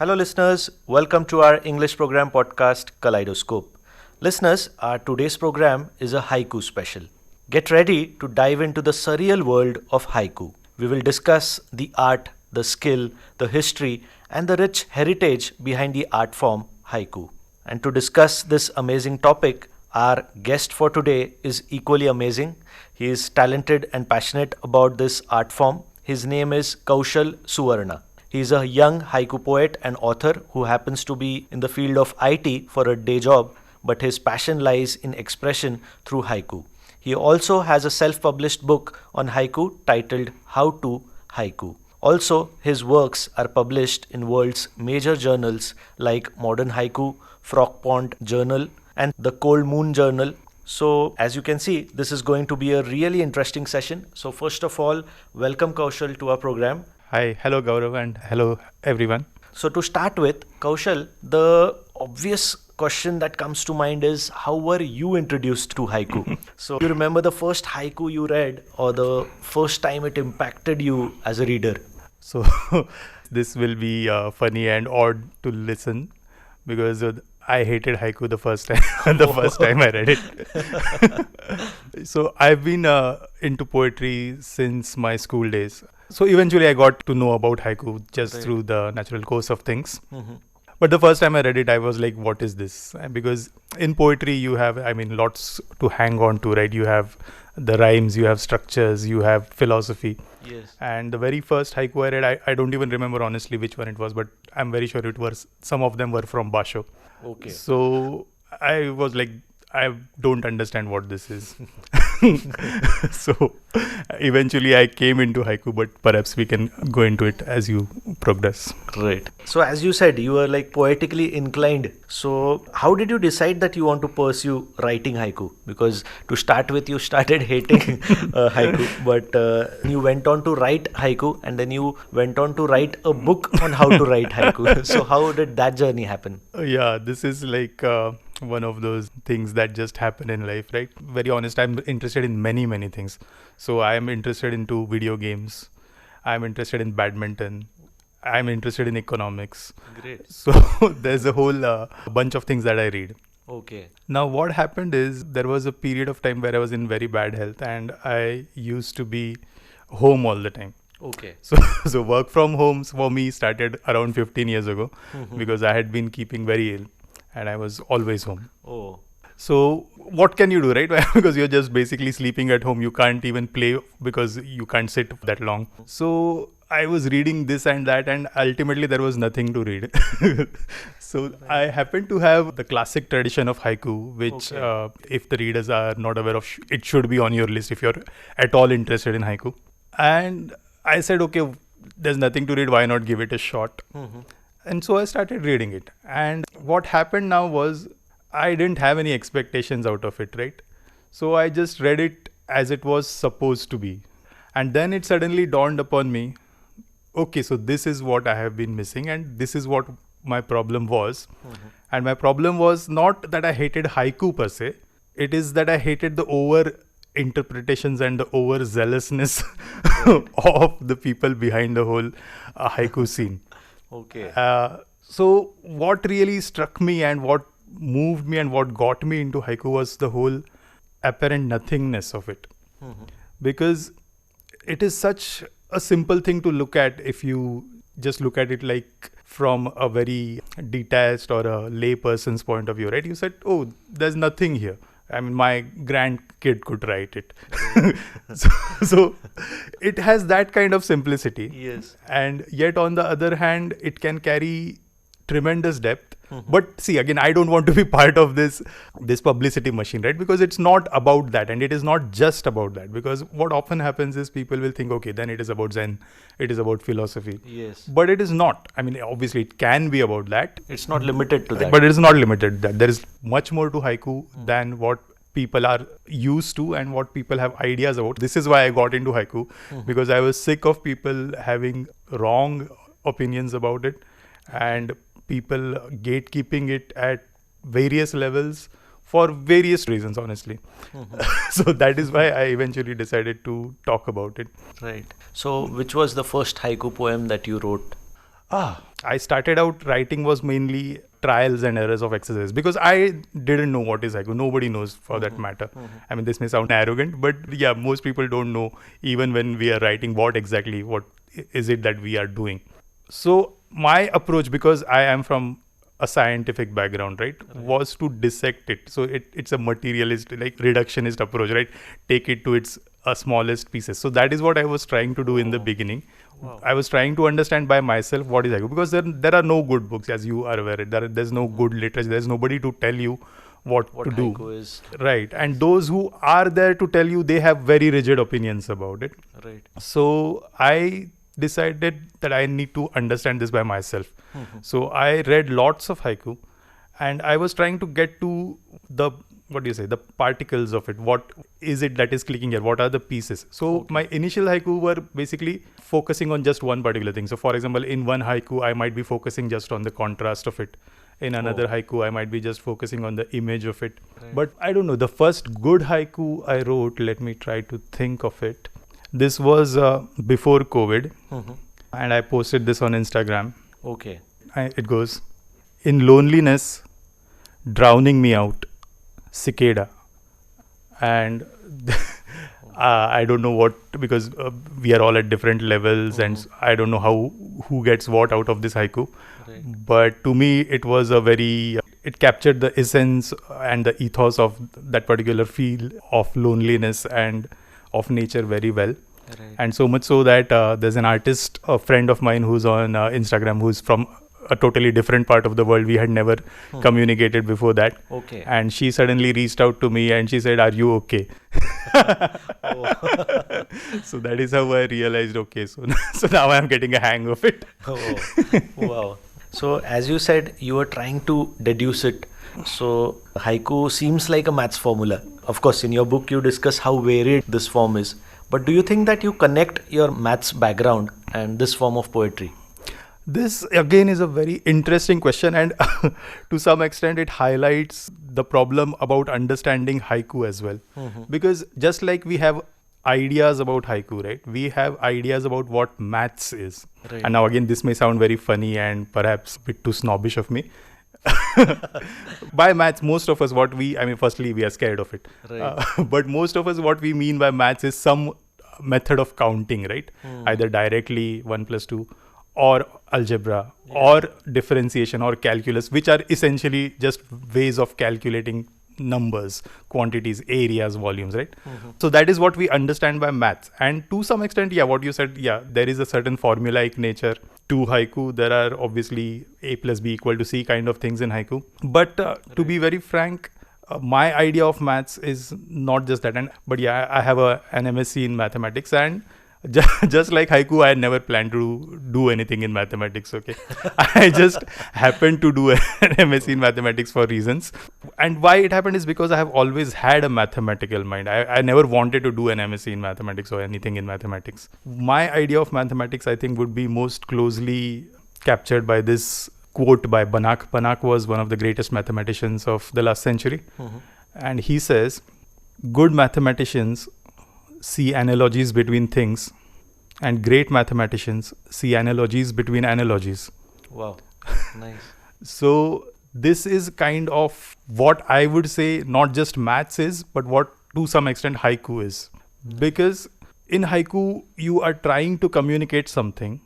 Hello, listeners. Welcome to our English program podcast, Kaleidoscope. Listeners, our today's program is a haiku special. Get ready to dive into the surreal world of haiku. We will discuss the art, the skill, the history, and the rich heritage behind the art form haiku. And to discuss this amazing topic, our guest for today is equally amazing. He is talented and passionate about this art form. His name is Kaushal Suvarna. He is a young haiku poet and author who happens to be in the field of IT for a day job, but his passion lies in expression through haiku. He also has a self published book on haiku titled How to Haiku. Also, his works are published in world's major journals like Modern Haiku, Frog Pond Journal, and the Cold Moon Journal. So, as you can see, this is going to be a really interesting session. So, first of all, welcome Kaushal to our program. Hi, hello Gaurav and hello everyone. So, to start with, Kaushal, the obvious question that comes to mind is how were you introduced to haiku? So, you remember the first haiku you read or the first time it impacted you as a reader? So this will be funny and odd to listen because I hated haiku the first time first time I read it. So I've been into poetry since my school days. So eventually I got to know about haiku just through the natural course of things. Mm-hmm. But the first time I read it, I was like, what is this? Because in poetry, you have, lots to hang on to, right? You have the rhymes, you have structures, you have philosophy. Yes. And the very first haiku I read, I don't even remember honestly which one it was, but I'm very sure some of them were from Basho. Okay. So I was like, I don't understand what this is. So eventually I came into haiku, but perhaps we can go into it as you progress. Right. So as you said, you were like poetically inclined. So how did you decide that you want to pursue writing haiku? Because to start with, you started hating haiku, but you went on to write haiku and then you went on to write a book on how to write haiku. So how did that journey happen? Yeah, this is like one of those things that just happen in life, right? Very honest, I'm interested in many things. So I am interested into video games. I'm interested in badminton. I'm interested in economics. Great. So there's a whole bunch of things that I read. Okay. Now what happened is there was a period of time where I was in very bad health and I used to be home all the time. Okay. So work from home for me started around 15 years ago because I had been keeping very ill and I was always home. Oh. So what can you do, right? Because you're just basically sleeping at home. You can't even play because you can't sit that long. So I was reading this and that and ultimately there was nothing to read. So I happen to have the classic tradition of haiku, which if the readers are not aware of, it should be on your list if you're at all interested in haiku. And I said, okay, there's nothing to read. Why not give it a shot? Mm-hmm. And so I started reading it. And what happened now was I didn't have any expectations out of it, right? So I just read it as it was supposed to be. And then it suddenly dawned upon me, okay, so this is what I have been missing and this is what my problem was. Mm-hmm. And my problem was not that I hated haiku per se. It is that I hated the over interpretations and the over zealousness of the people behind the whole haiku scene. Okay. So what really struck me and what moved me and what got me into haiku was the whole apparent nothingness of it. Mm-hmm. Because it is such a simple thing to look at if you just look at it like from a very detached or a lay person's point of view, right? You said, oh, there's nothing here. I mean, my grandkid could write it. so it has that kind of simplicity. Yes. And yet on the other hand, it can carry tremendous depth. Mm-hmm. But see, again, I don't want to be part of this publicity machine, right? Because it's not about that. And it is not just about that. Because what often happens is people will think, okay, then it is about Zen. It is about philosophy. Yes. But it is not. I mean, obviously it can be about that. It's not limited to that. But it is not limited to that. There is much more to haiku than what people are used to and what people have ideas about. This is why I got into haiku, because I was sick of people having wrong opinions about it and people gatekeeping it at various levels for various reasons, honestly. So that is why I eventually decided to talk about it. Right. So which was the first haiku poem that you wrote? I started out writing was mainly trials and errors of exercise because I didn't know what is haiku. Nobody knows for that matter. I mean, this may sound arrogant, but yeah, most people don't know even when we are writing what is it that we are doing. So my approach, because I am from a scientific background, right, was to dissect it. So it's a materialist, like reductionist approach, right? Take it to its smallest pieces. So that is what I was trying to do in the beginning. Wow. I was trying to understand by myself what is haiku, because there are no good books, as you are aware. There's no good literature. There's nobody to tell you what to do. Haiku is. Right. And those who are there to tell you, they have very rigid opinions about it. Right. So I decided that I need to understand this by myself. So I read lots of haiku, and I was trying to get to the particles of it. What is it that is clicking here? What are the pieces? So my initial haiku were basically focusing on just one particular thing. So for example, in one haiku, I might be focusing just on the contrast of it. In another haiku, I might be just focusing on the image of it. Right. But I don't know, the first good haiku I wrote, let me try to think of it. This was before COVID, and I posted this on Instagram. Okay. It goes, in loneliness, drowning me out, cicada. And I don't know what, because we are all at different levels, and I don't know who gets what out of this haiku. Right. But to me, it was it captured the essence and the ethos of that particular feel of loneliness and of nature very well. Right. And so much so that there's an artist, a friend of mine who's on Instagram, who's from a totally different part of the world. We had never communicated before that. Okay. And she suddenly reached out to me and she said, "Are you okay?" So that is how I realized, okay, so now I'm getting a hang of it. Oh, wow. So as you said, you were trying to deduce it. So haiku seems like a maths formula. Of course, in your book, you discuss how varied this form is. But do you think that you connect your maths background and this form of poetry? This again is a very interesting question, and to some extent it highlights the problem about understanding haiku as well. Because just like we have ideas about haiku, right? We have ideas about what maths is. Right. And now again, this may sound very funny and perhaps a bit too snobbish of me. By maths, most of us, firstly, we are scared of it. Right. But most of us, what we mean by maths is some method of counting, right? Either directly 1 plus 2, or algebra, or differentiation, or calculus, which are essentially just ways of calculating numbers, quantities, areas, volumes, right? So that is what we understand by maths. And to some extent, what you said, there is a certain formulaic nature to haiku. There are obviously A plus B equal to C kind of things in haiku. But to be very frank, my idea of maths is not just that. But I have an MSc in mathematics, and just like haiku, I had never planned to do anything in mathematics, okay? I just happened to do an MSc in mathematics for reasons. And why it happened is because I have always had a mathematical mind. I never wanted to do an MSc in mathematics or anything in mathematics. My idea of mathematics, I think, would be most closely captured by this quote by Banach. Banach was one of the greatest mathematicians of the last century. And he says, good mathematicians see analogies between things, and great mathematicians see analogies between analogies. Wow. Nice. So this is kind of what I would say not just maths is, but what to some extent haiku is. Because in haiku, you are trying to communicate something,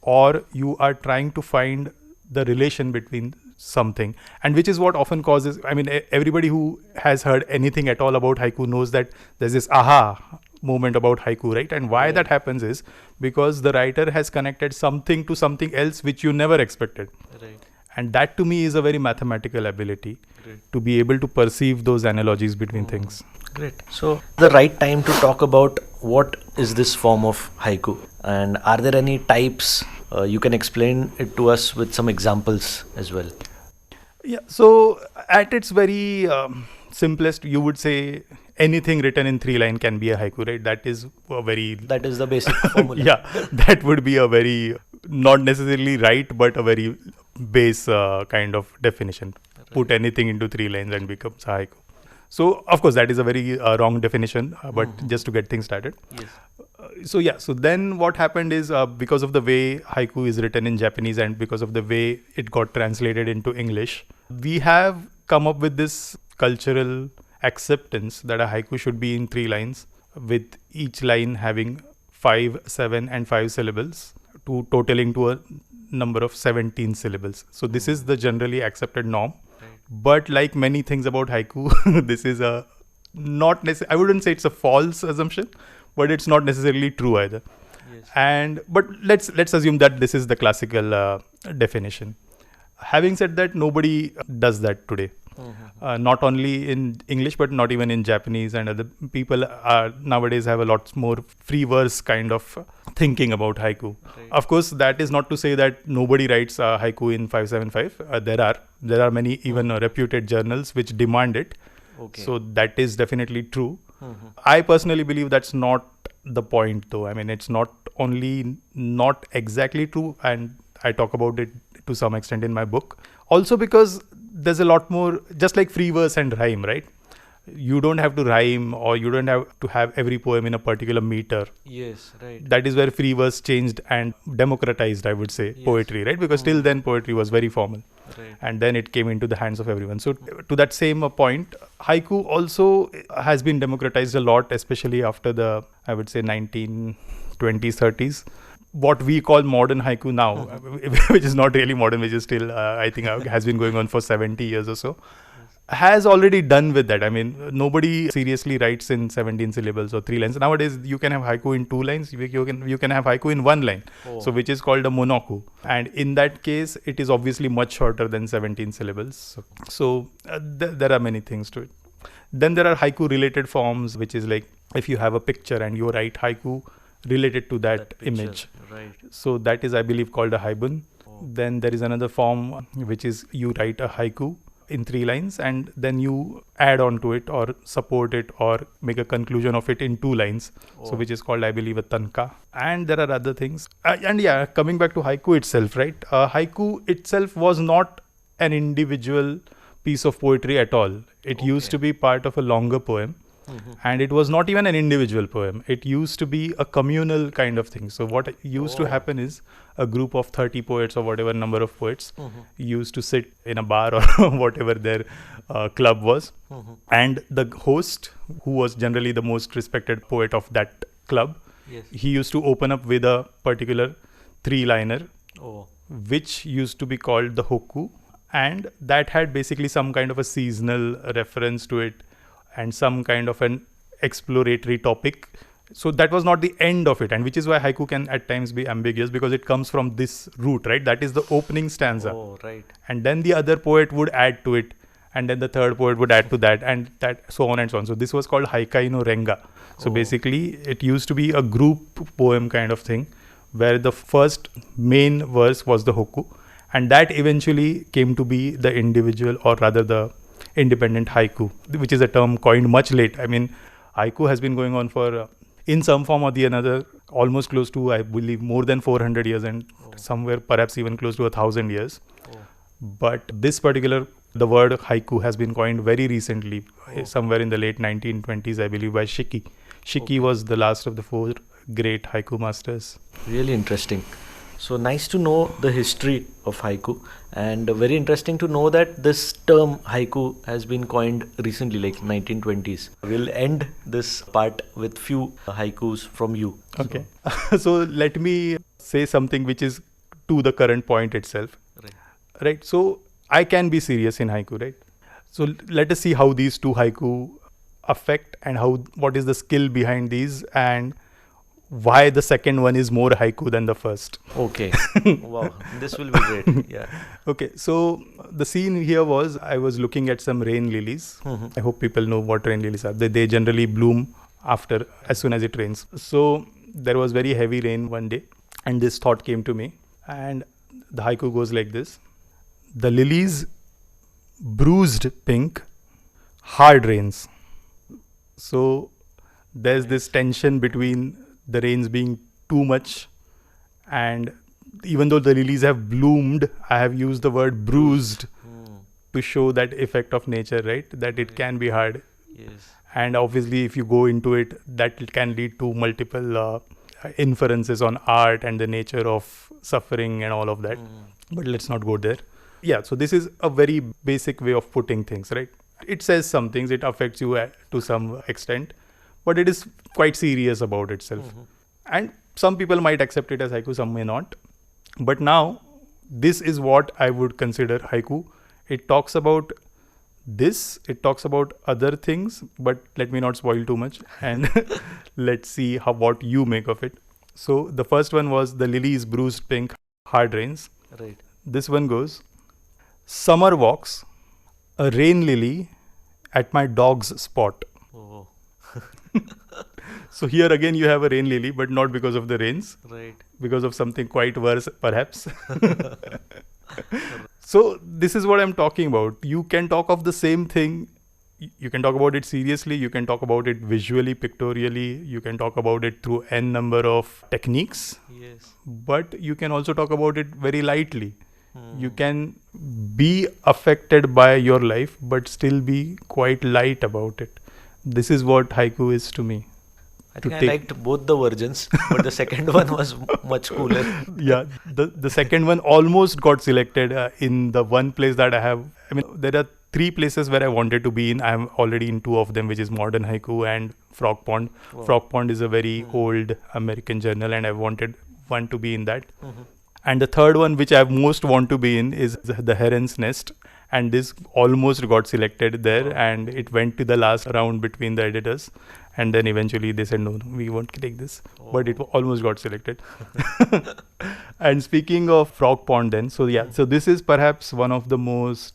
or you are trying to find the relation between something, and which is what often causes, everybody who has heard anything at all about haiku knows that there's this aha moment about haiku, right? And why that happens is because the writer has connected something to something else which you never expected. Right. And that to me is a very mathematical ability. Great. To be able to perceive those analogies between things. Great. So the right time to talk about what is this form of haiku, and are there any types? You can explain it to us with some examples as well. Yeah, so at its very simplest, you would say anything written in 3 lines can be a haiku, right? That is the basic formula. Yeah, that would be a very, not necessarily right, but a very base kind of definition. Right. Put anything into 3 lines and becomes a haiku. So, of course, that is a very wrong definition, but just to get things started. Yes. So then what happened is because of the way haiku is written in Japanese and because of the way it got translated into English, we have come up with this cultural acceptance that a haiku should be in 3 lines, with each line having 5, 7, and 5 syllables, to totaling to a number of 17 syllables. So this is the generally accepted norm. But like many things about haiku, this is a not necessarily, I wouldn't say it's a false assumption, but it's not necessarily true either. Yes. And but let's assume that this is the classical definition. Having said that, nobody does that today. Not only in English, but not even in Japanese, and other people are nowadays have a lot more free verse kind of thinking about haiku. Right. Of course, that is not to say that nobody writes haiku in 575. There are many even reputed journals which demand it. Okay. So that is definitely true. I personally believe that's not the point, though. I mean, it's not only not exactly true, and I talk about it to some extent in my book. Also because there's a lot more, just like free verse and rhyme, right? You don't have to rhyme, or you don't have to have every poem in a particular meter. Yes, right. That is where free verse changed and democratized, I would say, Yes. poetry, right? Because till then poetry was very formal. Right. And then it came into the hands of everyone. So to that same point, haiku also has been democratized a lot, especially after the, I would say, 1920s, 30s. What we call modern haiku now, which is not really modern, which is still, I think, has been going on for 70 years or so, has already done with that. I mean, nobody seriously writes in 17 syllables or 3 lines. Nowadays, you can have haiku in 2 lines. You can have haiku in 1 line, so which is called a monoku. And in that case, it is obviously much shorter than 17 syllables. So there are many things to it. Then there are haiku related forms, which is like if you have a picture and you write haiku related to that picture, image. Right. So that is, I believe, called a haibun. Then there is another form, which is you write a haiku in 3 lines and then you add on to it or support it or make a conclusion of it in 2 lines. So which is called, I believe, a tanka. And there are other things. And yeah, coming back to haiku itself, right? Haiku itself was not an individual piece of poetry at all. It used to be part of a longer poem. And it was not even an individual poem. It used to be a communal kind of thing. So what used to happen is a group of 30 poets or whatever number of poets used to sit in a bar or whatever their club was. And the host, who was generally the most respected poet of that club, he used to open up with a particular 3-liner, which used to be called the hokku. And that had basically some kind of a seasonal reference to it and some kind of an exploratory topic. So that was not the end of it, and which is why haiku can at times be ambiguous, because it comes from this root, right? That is the opening stanza. Oh, right. And then the other poet would add to it, and then the third poet would add to that, and that, so on and so on. So this was called haikai no renga. So basically it used to be a group poem kind of thing, where the first main verse was the hokku, and that eventually came to be the individual, or rather the independent haiku, which is a term coined much late. I mean, haiku has been going on for, in some form or the another, almost close to, I believe, more than 400 years, and somewhere perhaps even close to 1,000 years. But this particular, the word haiku has been coined very recently, somewhere in the late 1920s, I believe, by Shiki. Shiki was the last of the 4 great haiku masters. Really interesting. So nice to know the history of haiku, and very interesting to know that this term haiku has been coined recently, like 1920s. We'll end this part with few haikus from you. Okay. So let me say something which is to the current point itself. Right. So I can be serious in haiku, right? So let us see how these 2 haiku affect, and what is the skill behind these, and why the second one is more haiku than the first. Okay. Wow. This will be great. Yeah. Okay. So the scene here was, I was looking at some rain lilies. I hope people know what rain lilies are. They generally bloom as soon as it rains. So there was very heavy rain one day, and this thought came to me, and the haiku goes like this. The lilies bruised pink, hard rains. So there's this tension between the rains being too much, and even though the lilies have bloomed, I have used the word bruised to show that effect of nature, right? That it can be hard. Yes. And obviously if you go into it, that can lead to multiple inferences on art and the nature of suffering and all of that. But let's not go there. Yeah, so this is a very basic way of putting things, right? It says some things, it affects you to some extent, but it is quite serious about itself. And some people might accept it as haiku, some may not. But now, this is what I would consider haiku. It talks about this, it talks about other things, but let me not spoil too much, and let's see what you make of it. So the first one was the lilies bruised pink, hard rains. Right. This one goes, summer walks, a rain lily at my dog's spot. Oh. So here again you have a rain lily, but not because of the rains, Right. because of something quite worse perhaps. So this is what I'm talking about. You can talk of the same thing. You can talk about it seriously. You can talk about it visually, pictorially. You can talk about it through n number of techniques. Yes. But you can also talk about it very lightly. You can be affected by your life, but still be quite light about it. This is what haiku is to me. I think I liked both the versions, but the second one was much cooler. Yeah, the second one almost got selected in the one place that I have. I mean, there are 3 places where I wanted to be in. I'm already in 2 of them, which is Modern Haiku and Frog Pond. Wow. Frog Pond is a very old American journal, and I wanted one to be in that. And the third one, which I most want to be in, is the Heron's Nest. And this almost got selected there, and it went to the last round between the editors. And then eventually they said, no, we won't take this. But it almost got selected. And speaking of Frog Pond then, so this is perhaps one of the most,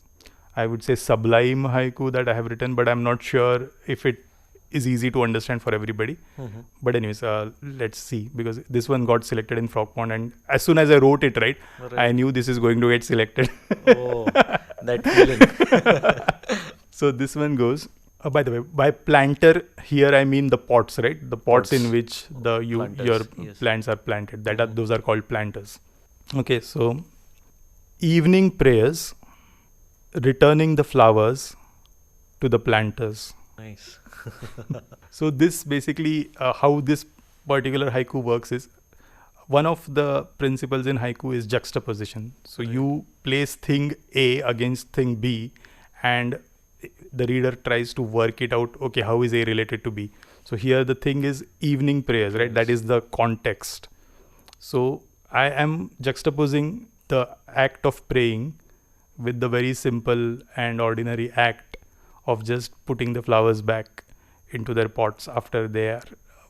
I would say, sublime haiku that I have written, but I'm not sure if it is easy to understand for everybody. But anyways, let's see, because this one got selected in Frog Pond, and as soon as I wrote it, right, I knew this is going to get selected. Oh, that feeling. So this one goes, by the way, by planter here I mean the pots, right? The pots in which your plants are planted. Those are called planters. Okay, so evening prayers, returning the flowers to the planters. Nice. So this basically, how this particular haiku works is, one of the principles in haiku is juxtaposition. So you place thing A against thing B, and the reader tries to work it out. Okay, how is A related to B? So here the thing is evening prayers, right? That is the context. So I am juxtaposing the act of praying with the very simple and ordinary act of just putting the flowers back into their pots after they are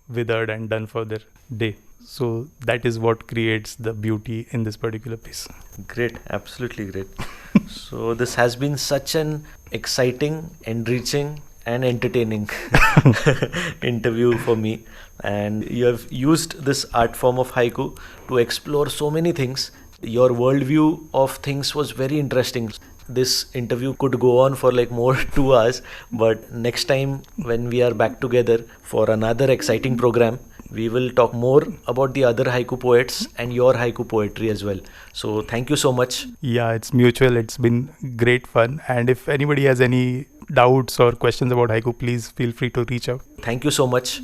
withered and done for their day. So that is what creates the beauty in this particular piece. Great, absolutely great. So this has been such an exciting, enriching and entertaining interview for me, and you have used this art form of haiku to explore so many things. Your worldview of things was very interesting. This interview could go on for like more 2 hours, but next time when we are back together for another exciting program, we will talk more about the other haiku poets and your haiku poetry as well. So thank you so much. Yeah, it's mutual. It's been great fun. And if anybody has any doubts or questions about haiku, please feel free to reach out. Thank you so much.